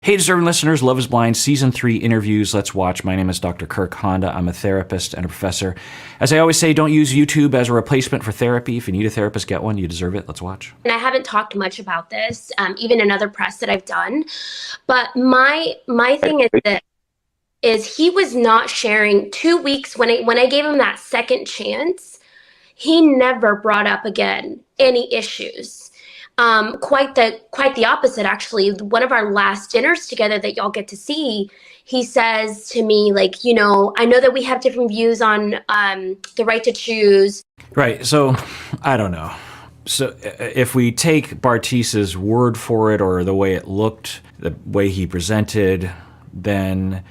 Hey, deserving listeners, Love is Blind, Season 3 interviews. Let's watch. My name is Dr. Kirk Honda. I'm a therapist and a professor. As I always say, don't use YouTube as a replacement for therapy. If you need a therapist, get one. You deserve it. Let's watch. And I haven't talked much about this, even in other press that I've done. But my thing is he was not sharing 2 weeks when I gave him that second chance. He never brought up again any issues. Quite the opposite, actually. One of our last dinners together that y'all get to see, he says to me, like, you know, I know that we have different views on the right to choose. Right. So, I don't know. So if we take Bartice's word for it, or the way it looked, the way he presented, then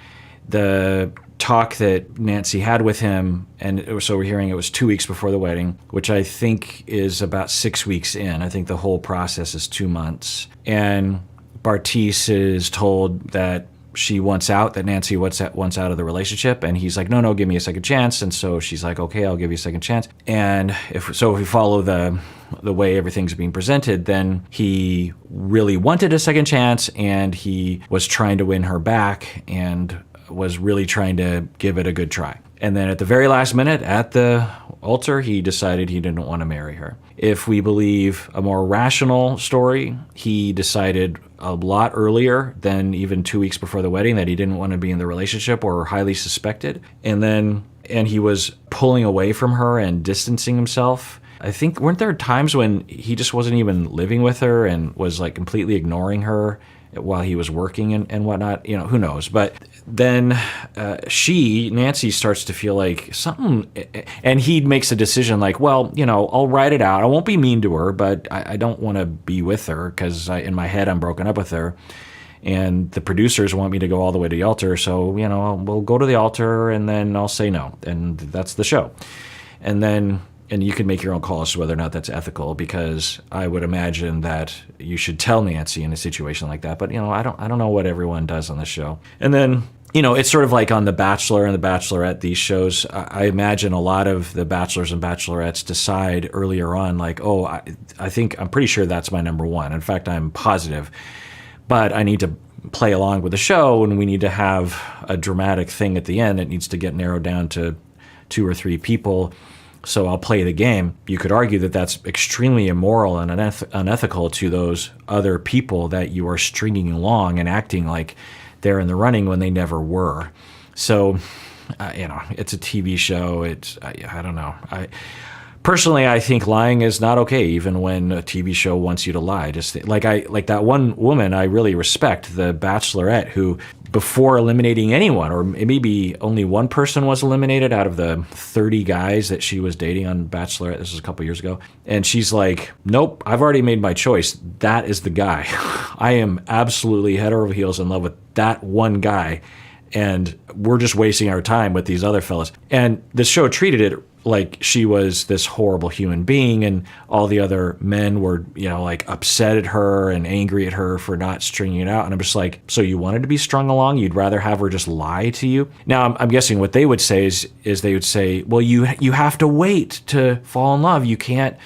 the talk that Nancy had with him, and so we're hearing it was 2 weeks before the wedding, which I think is about 6 weeks in. I think the whole process is 2 months. And Bartice is told that she wants out, that Nancy wants out of the relationship, and he's like, no, give me a second chance. And so she's like, okay, I'll give you a second chance. And if we follow the way everything's being presented, then he really wanted a second chance, and he was trying to win her back, and was really trying to give it a good try. And then at the very last minute, at the altar, he decided he didn't want to marry her. If we believe a more rational story, he decided a lot earlier than even 2 weeks before the wedding that he didn't want to be in the relationship, or highly suspected. And he was pulling away from her and distancing himself. I think, weren't there times when he just wasn't even living with her and was like completely ignoring her while he was working and whatnot? You know, who knows? But then Nancy starts to feel like something, and he makes a decision like, well, you know, I'll write it out. I won't be mean to her, but I don't want to be with her, because in my head I'm broken up with her. And the producers want me to go all the way to the altar, so, you know, we'll go to the altar and then I'll say no. And that's the show. And you can make your own call as to whether or not that's ethical, because I would imagine that you should tell Nancy in a situation like that. But, you know, I don't know what everyone does on the show. And then, you know, it's sort of like on The Bachelor and The Bachelorette, these shows. I imagine a lot of the bachelors and bachelorettes decide earlier on, like, oh, I'm pretty sure that's my number one. In fact, I'm positive. But I need to play along with the show, and we need to have a dramatic thing at the end that needs to get narrowed down to 2 or 3 people. So I'll play the game. You could argue that that's extremely immoral and unethical to those other people that you are stringing along and acting like they're in the running when they never were. So, you know, it's a TV show. I don't know. Personally, I think lying is not okay, even when a TV show wants you to lie. Just like that one woman I really respect, the Bachelorette, who before eliminating anyone, or maybe only one person was eliminated out of the 30 guys that she was dating on Bachelorette. This was a couple years ago. And she's like, nope, I've already made my choice. That is the guy. I am absolutely head over heels in love with that one guy. And we're just wasting our time with these other fellas. And the show treated it like she was this horrible human being, and all the other men were, you know, like upset at her and angry at her for not stringing it out. And I'm just like, so you wanted to be strung along? You'd rather have her just lie to you? Now, I'm guessing what they would say is they would say, well, you have to wait to fall in love. You can't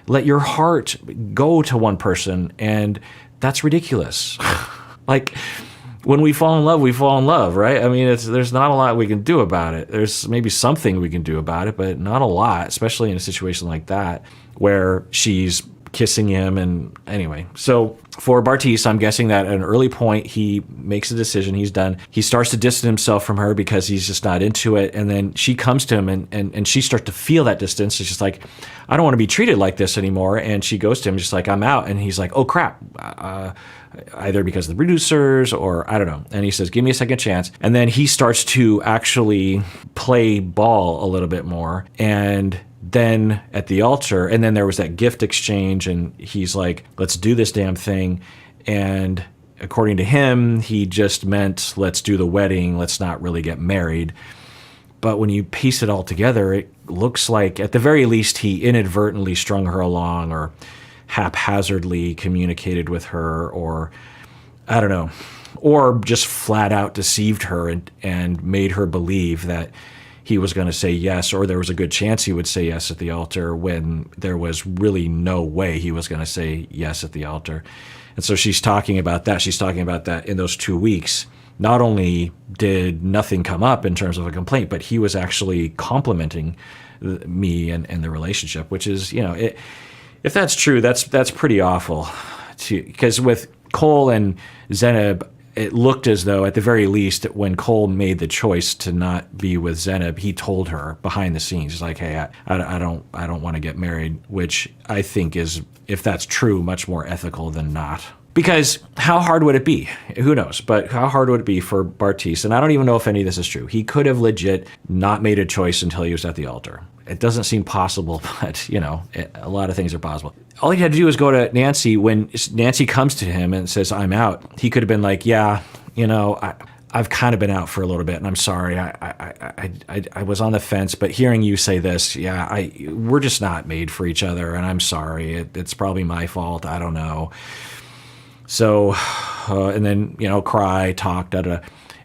let your heart go to one person. And that's ridiculous. Like, when we fall in love, right? I mean, there's not a lot we can do about it. There's maybe something we can do about it, but not a lot, especially in a situation like that where she's kissing him. And anyway, so for Bartice, I'm guessing that at an early point, he makes a decision. He's done. He starts to distance himself from her because he's just not into it. And then she comes to him and she starts to feel that distance. It's just like, I don't want to be treated like this anymore. And she goes to him just like, I'm out. And he's like, oh, crap. Either because of the producers or I don't know. And he says, give me a second chance. And then he starts to actually play ball a little bit more. And then at the altar, and then there was that gift exchange, and he's like, let's do this damn thing. And according to him, he just meant, let's do the wedding. Let's not really get married. But when you piece it all together, it looks like at the very least, he inadvertently strung her along, or haphazardly communicated with her, or I don't know, or just flat out deceived her and made her believe that he was going to say yes, or there was a good chance he would say yes at the altar when there was really no way he was going to say yes at the altar. And so she's talking about that. She's talking about that in those 2 weeks. Not only did nothing come up in terms of a complaint, but he was actually complimenting me and the relationship, which is, if that's true, that's pretty awful. Because with Cole and Zeneb, it looked as though, at the very least, when Cole made the choice to not be with Zeneb, he told her behind the scenes, he's like, "Hey, I don't want to get married," which I think is, if that's true, much more ethical than not. Because how hard would it be? Who knows? But how hard would it be for Bartise? And I don't even know if any of this is true. He could have legit not made a choice until he was at the altar. It doesn't seem possible, but, a lot of things are possible. All he had to do was go to Nancy. When Nancy comes to him and says, "I'm out," he could have been like, "Yeah, I've kind of been out for a little bit, and I'm sorry. I was on the fence, but hearing you say this, yeah, we're just not made for each other, and I'm sorry. It's probably my fault. I don't know." So, and then, cry, talk, da-da.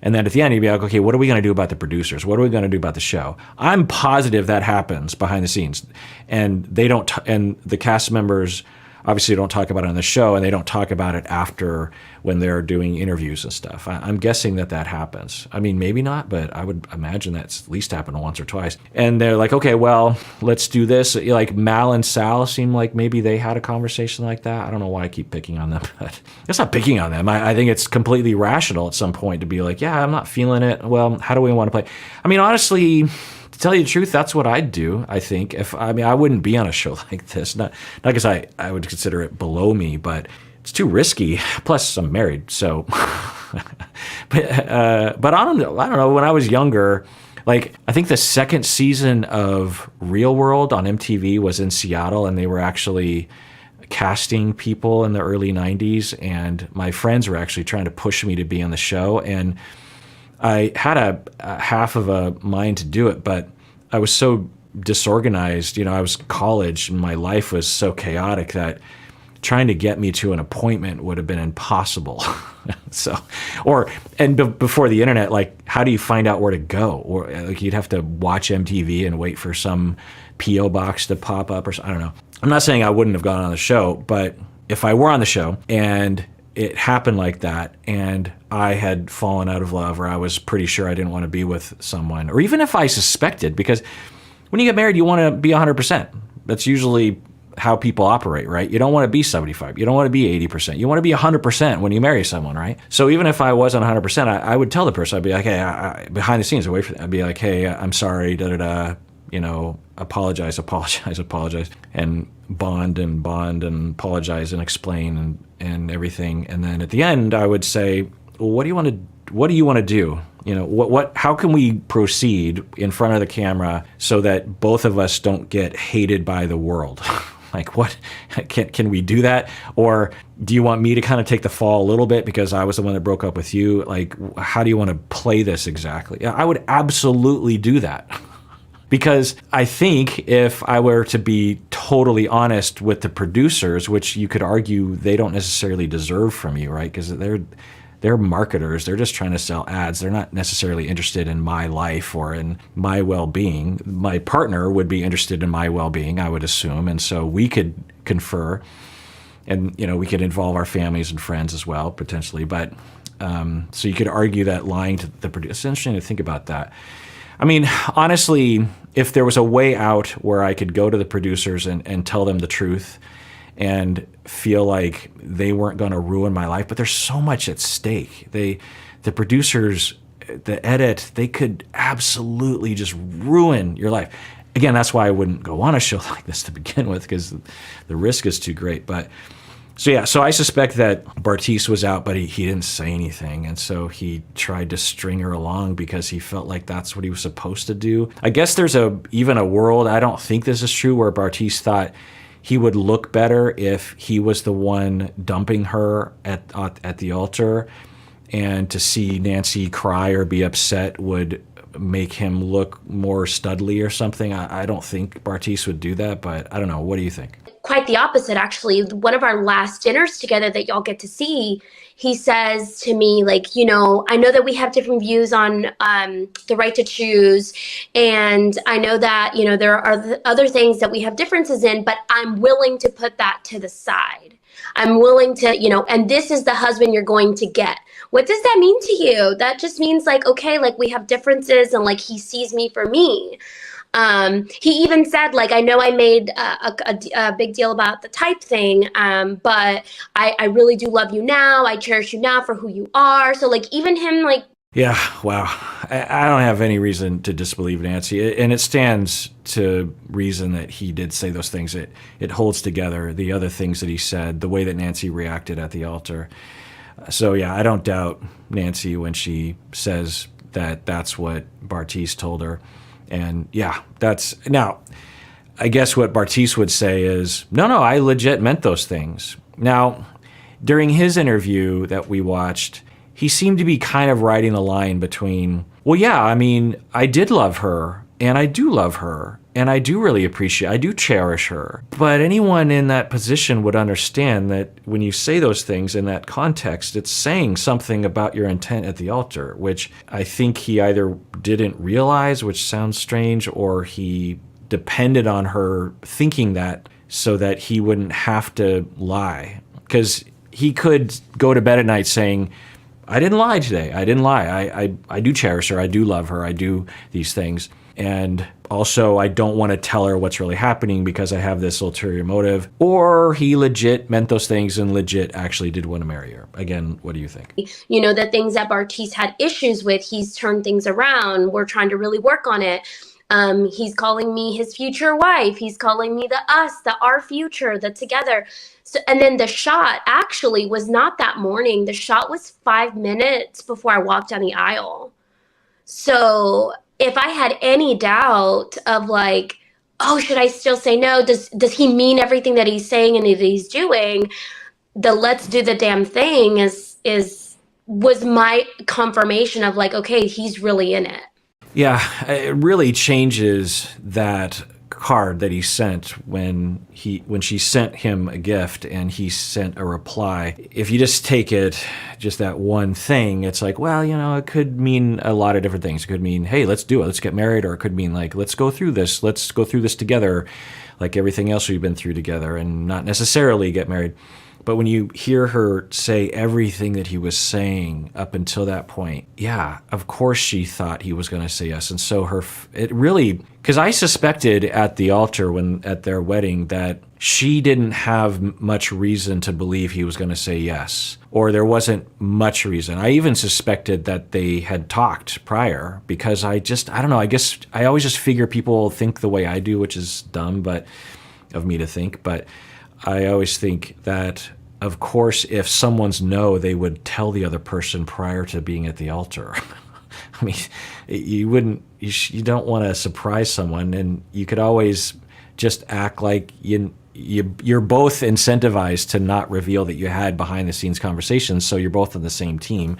And then at the end, he'd be like, "Okay, what are we going to do about the producers? What are we going to do about the show?" I'm positive that happens behind the scenes. And they don't, and the cast members obviously don't talk about it on the show, and they don't talk about it after when they're doing interviews and stuff. I'm guessing that happens. I mean, maybe not, but I would imagine that's at least happened once or twice. And they're like, "Okay, well, let's do this." Like Mal and Sal seem like maybe they had a conversation like that. I don't know why I keep picking on them, but it's not picking on them. I think it's completely rational at some point to be like, "Yeah, I'm not feeling it. Well, how do we want to play?" I mean, honestly, to tell you the truth, that's what I'd do, I think. I wouldn't be on a show like this. Not because I would consider it below me, but it's too risky. Plus, I'm married, so. but I don't know. When I was younger, like, I think the second season of Real World on MTV was in Seattle, and they were actually casting people in the early 90s, and my friends were actually trying to push me to be on the show, and I had a half of a mind to do it, but I was so disorganized. I was in college, and my life was so chaotic that trying to get me to an appointment would have been impossible. Before the internet, like, how do you find out where to go? Or like, you'd have to watch MTV and wait for some PO box to pop up, or I don't know. I'm not saying I wouldn't have gone on the show, but if I were on the show and it happened like that, and I had fallen out of love, or I was pretty sure I didn't want to be with someone, or even if I suspected, because when you get married, you want to be 100%. That's usually how people operate, right? You don't want to be 75. You don't want to be 80%. You want to be 100% when you marry someone, right? So even if I wasn't 100%, I would tell the person, I'd be like, "Hey, behind the scenes, away from that, I'd be like, "Hey, I'm sorry, da-da-da, apologize, and bond and apologize and explain and everything." And then at the end, I would say, "Well, what do you want to do? How can we proceed in front of the camera so that both of us don't get hated by the world?" Like, what can we do that? Or do you want me to kind of take the fall a little bit because I was the one that broke up with you? Like, how do you want to play this exactly? Yeah, I would absolutely do that. Because I think if I were to be totally honest with the producers, which you could argue they don't necessarily deserve from you, right? Because they're marketers. They're just trying to sell ads. They're not necessarily interested in my life or in my well-being. My partner would be interested in my well-being, I would assume. And so we could confer, and, we could involve our families and friends as well, potentially. But so you could argue that lying to the producer. It's interesting to think about that. I mean, honestly, if there was a way out where I could go to the producers and tell them the truth and feel like they weren't going to ruin my life, but there's so much at stake. The producers, the edit, they could absolutely just ruin your life. Again, that's why I wouldn't go on a show like this to begin with, because the risk is too great. But so I suspect that Bartise was out, but he didn't say anything. And so he tried to string her along because he felt like that's what he was supposed to do. I guess there's even a world, I don't think this is true, where Bartise thought he would look better if he was the one dumping her at the altar, and to see Nancy cry or be upset would make him look more studly or something. I don't think Bartise would do that, but I don't know. What do you think? Quite the opposite, actually. One of our last dinners together that y'all get to see, he says to me, like, I know that we have different views on the right to choose, and I know that, there are other things that we have differences in, but I'm willing to put that to the side. I'm willing to, and this is the husband you're going to get. What does that mean to you? That just means like, okay, like we have differences and like he sees me for me. He even said, like, I know I made a big deal about the type thing, but I really do love you now. I cherish you now for who you are. So, like, even him, like, yeah, wow. I don't have any reason to disbelieve Nancy, and it stands to reason that he did say those things. It holds together the other things that he said, the way that Nancy reacted at the altar. So, yeah, I don't doubt Nancy when she says that that's what Bartise told her. And yeah, now, I guess what Bartise would say is, no, I legit meant those things. Now, during his interview that we watched, he seemed to be kind of riding a line between, well, yeah, I mean, I did love her, and I do love her, and I do really I do cherish her. But anyone in that position would understand that when you say those things in that context, it's saying something about your intent at the altar, which I think he either didn't realize, which sounds strange, or he depended on her thinking that so that he wouldn't have to lie. Because he could go to bed at night saying, I didn't lie today. I didn't lie. I do cherish her. I do love her. I do these things. And also, I don't want to tell her what's really happening because I have this ulterior motive. Or he legit meant those things and legit actually did want to marry her. Again, what do you think? The things that Bartise had issues with, he's turned things around. We're trying to really work on it. He's calling me his future wife. He's calling me the us, the our future, the together. So, and then the shot actually was not that morning. The shot was 5 minutes before I walked down the aisle. So if I had any doubt of like, oh, should I still say no? Does he mean everything that he's saying and that he's doing? The let's do the damn thing was my confirmation of like, okay, he's really in it. Yeah, it really changes that card that he sent when she sent him a gift and he sent a reply. If you just take it, just that one thing, it's like, well, it could mean a lot of different things. It could mean, hey, let's do it. Let's get married. Or it could mean like, let's go through this. Let's go through this together, like everything else we've been through together, and not necessarily get married. But when you hear her say everything that he was saying up until that point, yeah, of course she thought he was going to say yes. And so it really, because I suspected at the altar at their wedding that she didn't have much reason to believe he was going to say yes, or there wasn't much reason. I even suspected that they had talked prior because I don't know, I guess I always just figure people think the way I do, which is dumb of me to think, but I always think that, of course, if someone's no, they would tell the other person prior to being at the altar. I mean, you don't want to surprise someone, and you could always just act like you're both incentivized to not reveal that you had behind the scenes conversations, so you're both on the same team.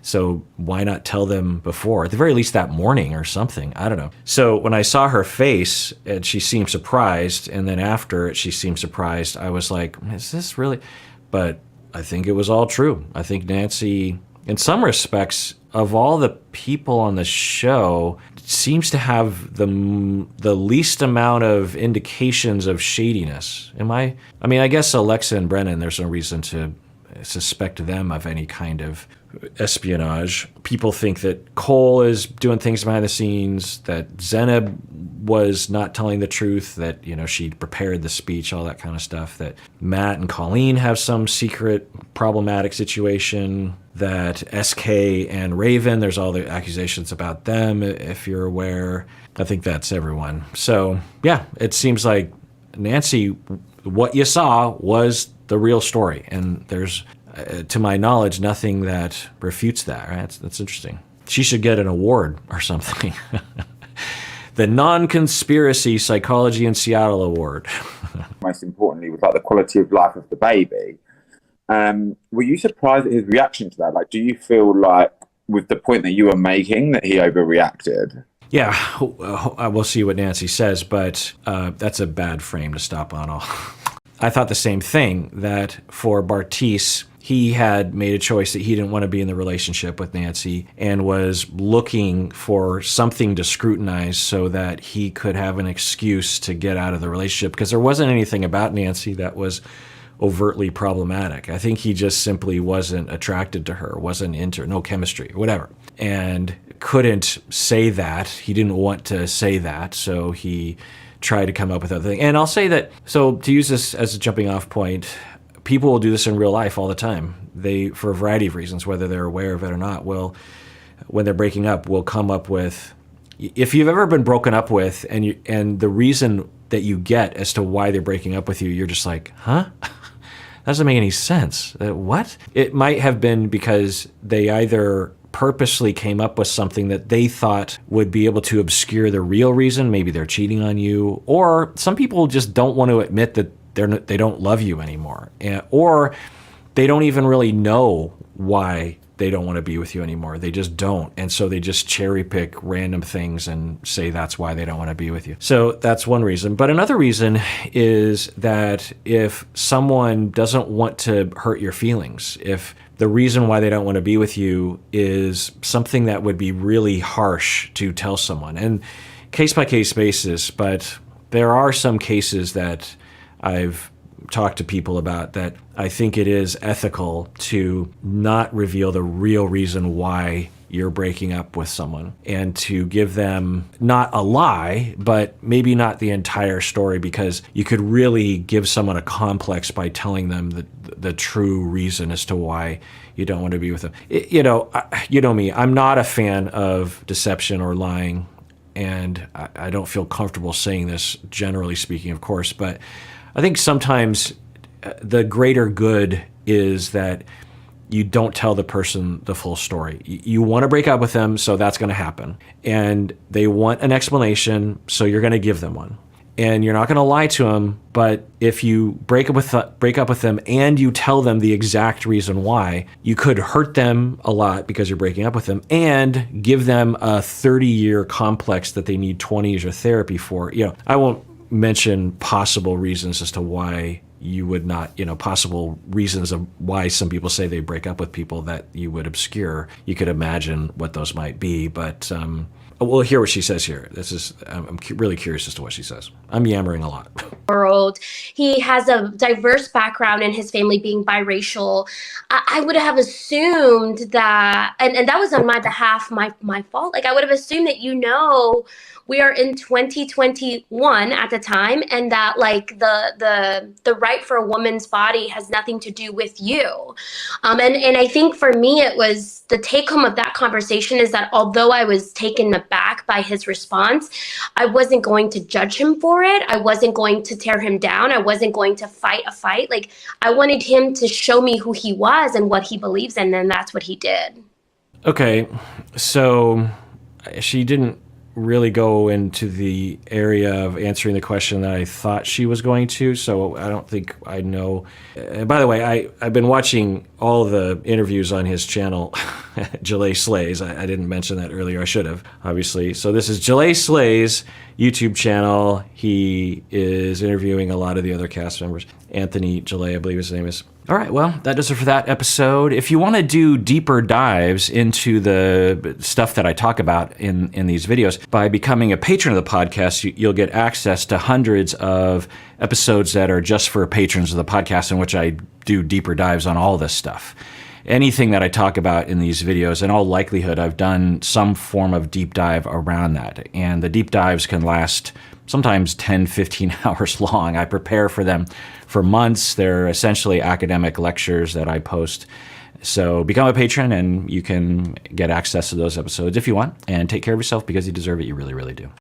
So why not tell them before, at the very least that morning or something? I don't know. So when I saw her face and she seemed surprised, and then after she seemed surprised, I was like, is this really? But I think it was all true. I think Nancy, in some respects, of all the people on the show, seems to have the least amount of indications of shadiness. I mean, I guess Alexa and Brennan, there's no reason to suspect them of any kind of espionage. People think that Cole is doing things behind the scenes, that Zenab was not telling the truth, that, she prepared the speech, all that kind of stuff, that Matt and Colleen have some secret problematic situation, that SK and Raven, there's all the accusations about them, if you're aware. I think that's everyone. So, yeah, it seems like Nancy, what you saw was the real story, and there's to my knowledge, nothing that refutes that, right? That's interesting. She should get an award or something. The Non-Conspiracy Psychology in Seattle Award. Most importantly, was like the quality of life of the baby. Were you surprised at his reaction to that? Like, do you feel like, with the point that you were making, that he overreacted? Yeah, we'll see what Nancy says, but that's a bad frame to stop on. I thought the same thing, that for Bartise, he had made a choice that he didn't want to be in the relationship with Nancy and was looking for something to scrutinize so that he could have an excuse to get out of the relationship, because there wasn't anything about Nancy that was overtly problematic. I think he just simply wasn't attracted to her, wasn't into her, no chemistry, whatever, and couldn't say that. He didn't want to say that, so he tried to come up with other things. And I'll say that, so to use this as a jumping off point, people will do this in real life all the time. They, for a variety of reasons, whether they're aware of it or not, will, when they're breaking up, will come up with, if you've ever been broken up with and the reason that you get as to why they're breaking up with you, you're just like, huh? That doesn't make any sense. What? It might have been because they either purposely came up with something that they thought would be able to obscure the real reason. Maybe they're cheating on you, or some people just don't want to admit that they don't love you anymore, or they don't even really know why they don't want to be with you anymore. They just don't. And so they just cherry pick random things and say that's why they don't want to be with you. So that's one reason. But another reason is that if someone doesn't want to hurt your feelings, if the reason why they don't want to be with you is something that would be really harsh to tell someone, and case by case basis, but there are some cases that I've talked to people about that I think it is ethical to not reveal the real reason why you're breaking up with someone, and to give them not a lie, but maybe not the entire story, because you could really give someone a complex by telling them the true reason as to why you don't want to be with them. You know me, I'm not a fan of deception or lying, and I don't feel comfortable saying this, generally speaking, of course, but I think sometimes the greater good is that you don't tell the person the full story. You want to break up with them, so that's going to happen. And they want an explanation, so you're going to give them one. And you're not going to lie to them, but if you break up with them and you tell them the exact reason why, you could hurt them a lot because you're breaking up with them, and give them a 30-year complex that they need 20 years of therapy for. I won't mention possible reasons as to why you would not, possible reasons of why some people say they break up with people that you would obscure. You could imagine what those might be, but we'll hear what she says here. I'm really curious as to what she says. I'm yammering a lot. World. He has a diverse background in his family, being biracial. I would have assumed that, and that was on my behalf, my fault. Like, I would have assumed that, we are in 2021 at the time, and that like the right for a woman's body has nothing to do with you. And I think for me, it was the take home of that conversation is that although I was taken aback by his response, I wasn't going to judge him for it. I wasn't going to tear him down. I wasn't going to fight a fight. Like, I wanted him to show me who he was and what he believes in, and that's what he did. Okay, so she didn't really go into the area of answering the question that I thought she was going to, so I don't think I know. By the way, I've been watching all the interviews on his channel, Gilét Slays. I didn't mention that earlier. I should have, obviously. So this is Gilét Slays' YouTube channel. He is interviewing a lot of the other cast members. Anthony Gillet, I believe his name is. All right, well, that does it for that episode. If you want to do deeper dives into the stuff that I talk about in these videos, by becoming a patron of the podcast, you'll get access to hundreds of episodes that are just for patrons of the podcast, in which I do deeper dives on all this stuff. Anything that I talk about in these videos, in all likelihood, I've done some form of deep dive around that. And the deep dives can last sometimes 10, 15 hours long. I prepare for them for months. They're essentially academic lectures that I post. So become a patron and you can get access to those episodes if you want. And take care of yourself, because you deserve it. You really, really do.